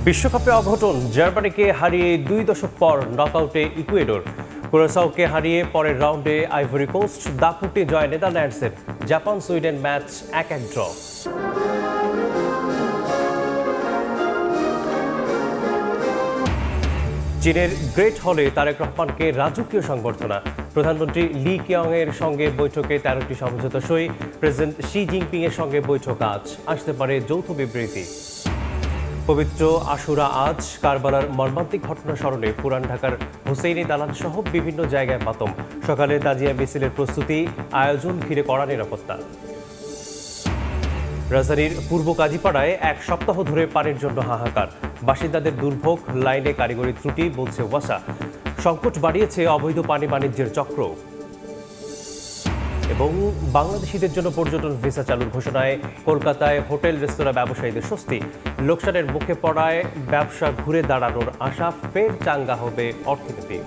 বিশ্বকাপে অঘটন, জার্মানিকে হারিয়ে 2 দশক পর নকআউটে ইকুয়েডর। কুরাসাওকে হারিয়ে পরের রাউন্ডে আইভরি কোস্ট, দাপুটে জয় নেদারল্যান্ডসের। Japan Sweden match 1-1 draw. চীনের গ্রেট হলে তারেক রহমানকে রাজকীয় সংবর্ধনা। প্রধানমন্ত্রী লি কিয়ং এর সঙ্গে বৈঠকে 13টি সমঝোতা সই। প্রেসিডেন্ট শি জিনপিং এর সঙ্গে বৈঠক আজ, আসতে পারে যৌথ বিবৃতি। পবিত্র আশুরা আজ, কারবালার মর্মান্তিক ঘটনা স্মরণে পুরান ঢাকার হুসেইনি দালান সহ বিভিন্ন জায়গায় মাতম। সকালে তাজিয়া মিছিলের প্রস্তুতি, আয়োজন ঘিরে কড়া নিরাপত্তা। রাজধানীর পূর্ব কাজীপাড়ায় 1 সপ্তাহ ধরে পানির জন্য হাহাকার। বাসিন্দাদের দুর্ভোগ, লাইনে কারিগরি ত্রুটি, বলছে ওয়াসা। সংকট বাড়িয়েছে অবৈধ পানি বাণিজ্যের চক্র। এবং বাংলাদেশিদের জন্য পর্যটন ভিসা চালুর ঘোষণায় কলকাতায় হোটেল রেস্তোরাঁ ব্যবসায়ীদের স্বস্তি। লোকসানের মুখে পড়ায় ব্যবসা ঘুরে দাঁড়ানোর আশা, ফের চাঙ্গা হবে অর্থনীতি।